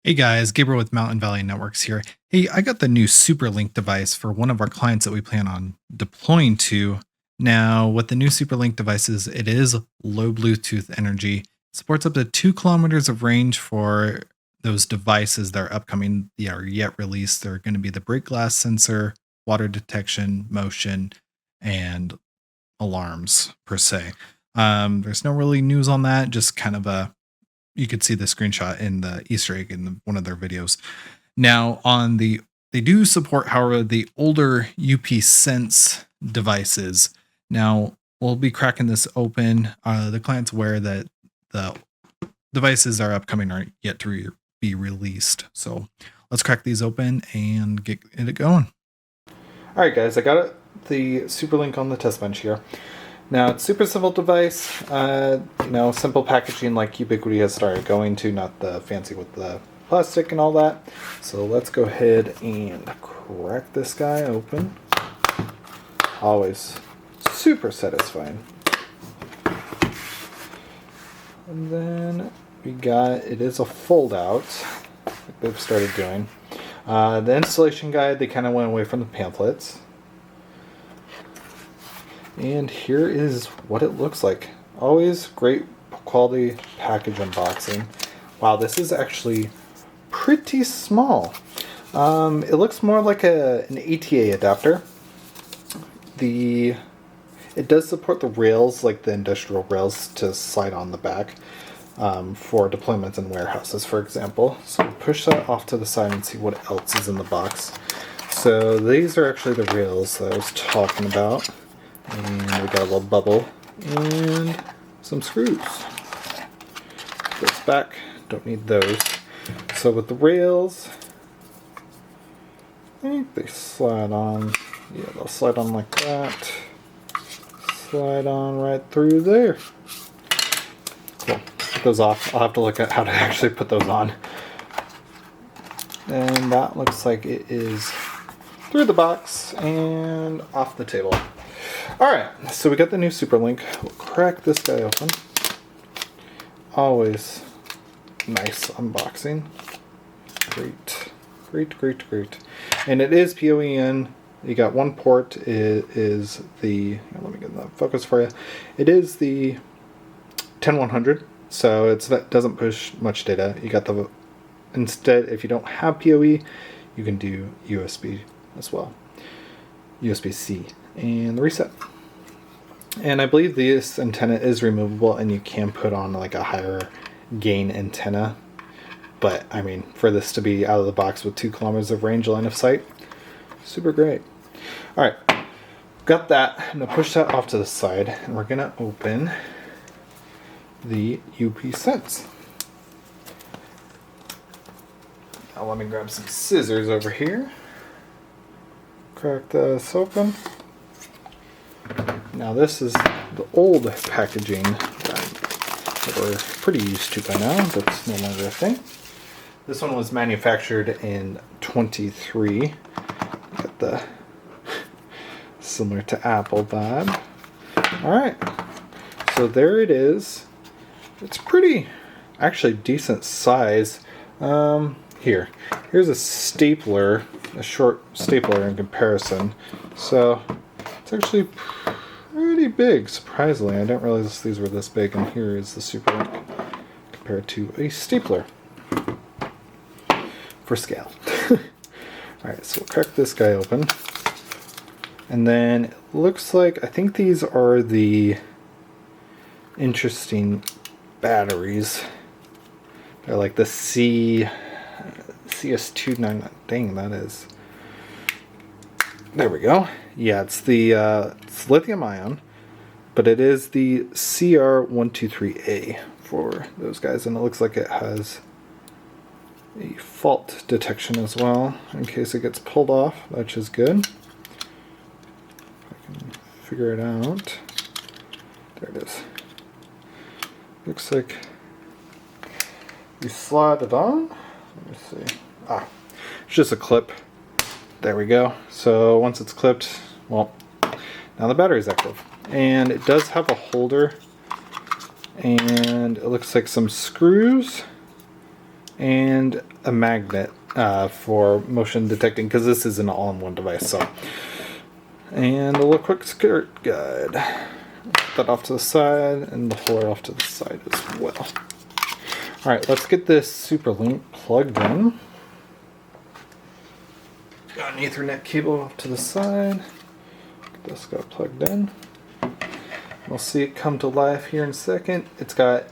Hey guys, Gabriel with Mountain Valley Networks here. Hey, I got the new SuperLink device for one of our clients that we plan on deploying to. Now, with the new SuperLink devices, it is low Bluetooth energy, supports up to 2 kilometers of range for those devices that are upcoming, that are yet released. They're going to be the break glass sensor, water detection, motion, and alarms per se. There's no really news on that, just kind of you could see the screenshot in the Easter egg in one of their videos. Now, they do support, however, the older UP Sense devices. Now, we'll be cracking this open. The client's aware that the devices are upcoming aren't yet to be released. So let's crack these open and get it going. All right, guys, I got the SuperLink on the test bench here. Now, it's super simple device, simple packaging like Ubiquiti has started going to, not the fancy with the plastic and all that. So let's go ahead and crack this guy open. Always super satisfying. And then it is a fold out, like they've started doing. The installation guide, they kind of went away from the pamphlets. And here is what it looks like. Always great quality package unboxing. Wow, this is actually pretty small. It looks more like an ATA adapter. It does support the rails, like the industrial rails, to slide on the back for deployments in warehouses, for example. So push that off to the side and see what else is in the box. So these are actually the rails that I was talking about. And we got a little bubble and some screws. Goes back, don't need those. So with the rails, I think they slide on. Yeah, they'll slide on like that. Slide on right through there. Cool. Put those off. I'll have to look at how to actually put those on. And that looks like it is through the box and off the table. Alright, so we got the new SuperLink. We'll crack this guy open. Always nice unboxing. Great. And it is PoE. You got one port. It is let me get that focus for you. It is the 10100, so that doesn't push much data. You got instead, if you don't have PoE, you can do USB as well. USB-C. And the reset. And I believe this antenna is removable and you can put on like a higher gain antenna. But I mean, for this to be out of the box with 2 kilometers of range line of sight, super great. Alright, got that. I'm going to push that off to the side and we're going to open the UP Sense. Now let me grab some scissors over here. Crack this open. Now this is the old packaging that we're pretty used to by now. That's no longer a thing. This one was manufactured in 23. Got the similar to Apple vibe. Alright, so there it is. It's pretty, actually decent size. Here's a stapler, a short stapler in comparison. So it's actually pretty big, surprisingly. I didn't realize these were this big, and here is the SuperLink compared to a stapler for scale. Alright, so we'll crack this guy open. And then it looks like, I think these are the interesting batteries. They're like the CS299. Dang, that is. There we go. Yeah, it's it's lithium ion, but it is the CR123A for those guys, and it looks like it has a fault detection as well in case it gets pulled off, which is good. I can figure it out. There it is. Looks like you slide it on. Let me see. It's just a clip. There we go. So once it's clipped, well, now the battery's active. And it does have a holder. And it looks like some screws and a magnet for motion detecting, because this is an all-in-one device. So, and a little quick skirt guide. Put that off to the side, and the holder off to the side as well. All right, let's get this SuperLink plugged in. Got an Ethernet cable off to the side. Get this guy plugged in. We'll see it come to life here in a second. It's got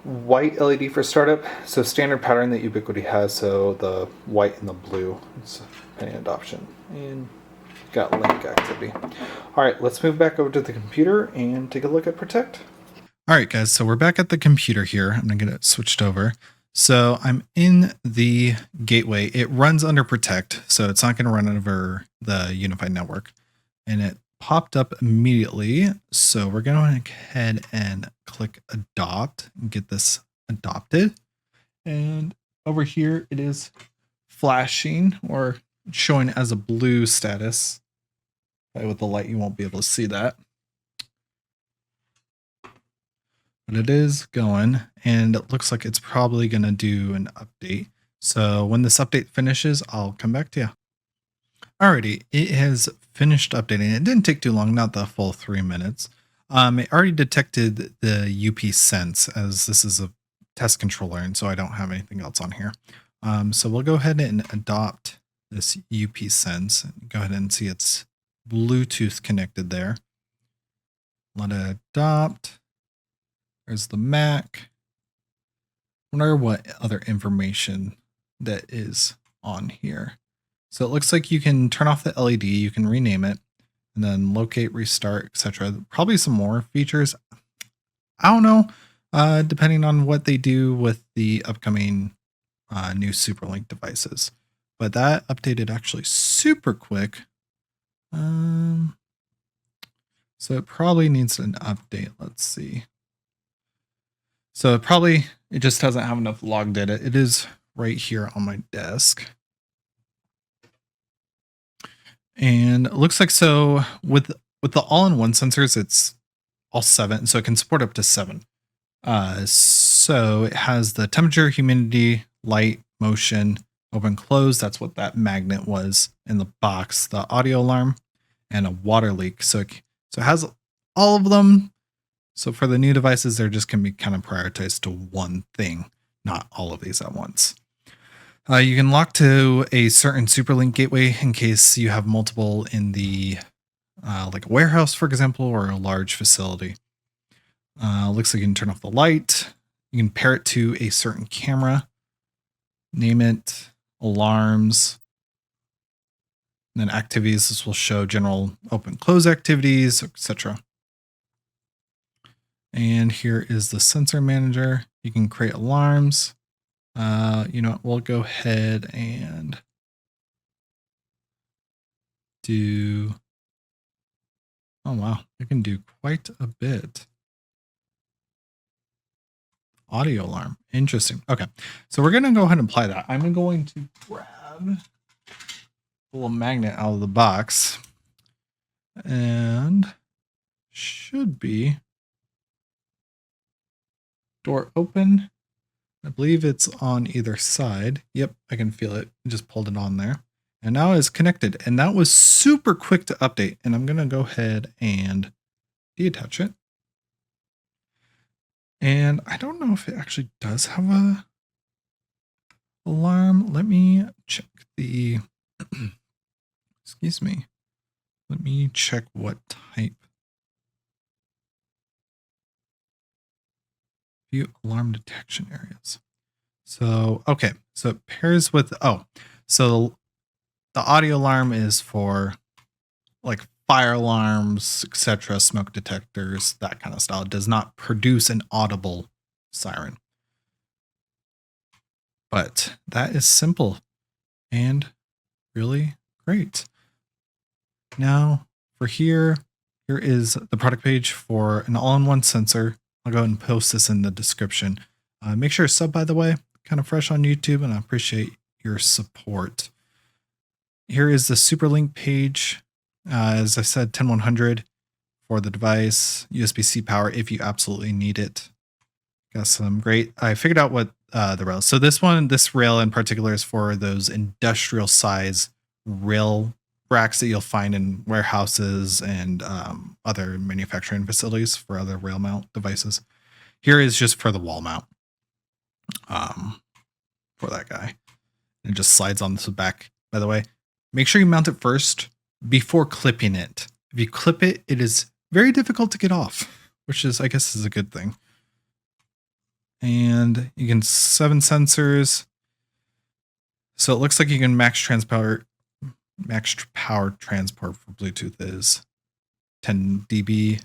white LED for startup, so standard pattern that Ubiquiti has, so the white and the blue. It's pending adoption. And got link activity. All right, let's move back over to the computer and take a look at Protect. All right, guys, so we're back at the computer here. I'm going to get it switched over. So I'm in the gateway. It runs under Protect, so it's not going to run over the unified network. And it popped up immediately. So we're going to go ahead and click Adopt and get this adopted. And over here, it is flashing or showing as a blue status. With the light, you won't be able to see that. But it is going, and it looks like it's probably going to do an update. So when this update finishes, I'll come back to you. Alrighty, it has finished updating. It didn't take too long, not the full 3 minutes. It already detected the UP sense, as this is a test controller, and so I don't have anything else on here. So we'll go ahead and adopt this UP sense. Go ahead and see it's Bluetooth connected there. Let it adopt. There's the MAC. Wonder what other information that is on here. So it looks like you can turn off the LED, you can rename it, and then locate, restart, etc. Probably some more features. I don't know, depending on what they do with the upcoming new SuperLink devices. But that updated actually super quick. So it probably needs an update. Let's see. So it just doesn't have enough log data. It is right here on my desk. And it looks like so with the all-in-one sensors, it's all 7. So it can support up to 7. So it has the temperature, humidity, light, motion, open, close. That's what that magnet was in the box, the audio alarm, and a water leak. So it has all of them. So for the new devices, they're just going to be kind of prioritized to one thing, not all of these at once. You can lock to a certain SuperLink gateway in case you have multiple in the like a warehouse, for example, or a large facility. Looks like you can turn off the light. You can pair it to a certain camera, name it, alarms, and then activities. This will show general open close activities, etc. And here is the sensor manager. You can create alarms. We'll go ahead and do, oh wow, I can do quite a bit. Audio alarm, interesting. Okay, so we're gonna go ahead and apply that. I'm going to grab a little magnet out of the box and should be door open. I believe it's on either side. Yep, I can feel it. I just pulled it on there. And now it's connected. And that was super quick to update. And I'm going to go ahead and deattach it. And I don't know if it actually does have a alarm. Let me check the, excuse me. Let me check what type. View alarm detection areas. So, okay. So it pairs with, so the audio alarm is for like fire alarms, etc., smoke detectors, that kind of style. It does not produce an audible siren. But that is simple and really great. Now for here is the product page for an all-in-one sensor. I'll go ahead and post this in the description. Make sure to sub, by the way, kind of fresh on YouTube, and I appreciate your support. Here is the SuperLink page. As I said, 10100 for the device, USB-C power if you absolutely need it. Got some great, I figured out what the rails. So this rail in particular is for those industrial size rail racks that you'll find in warehouses and other manufacturing facilities for other rail mount devices. Here is just for the wall mount for that guy. It just slides on the back, by the way. Make sure you mount it first before clipping it. If you clip it, it is very difficult to get off, which is, I guess, is a good thing. And you can 7 sensors. So it looks like you can max power transport for Bluetooth is 10 dB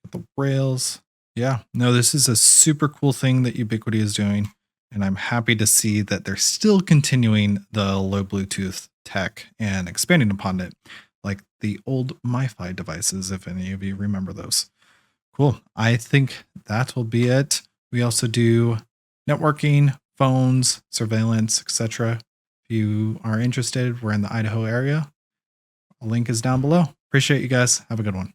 with the rails. Yeah, no, this is a super cool thing that Ubiquiti is doing. And I'm happy to see that they're still continuing the low Bluetooth tech and expanding upon it, like the old MiFi devices, if any of you remember those. Cool. I think that will be it. We also do networking, phones, surveillance, etc. If you are interested, we're in the Idaho area. A link is down below. Appreciate you guys. Have a good one.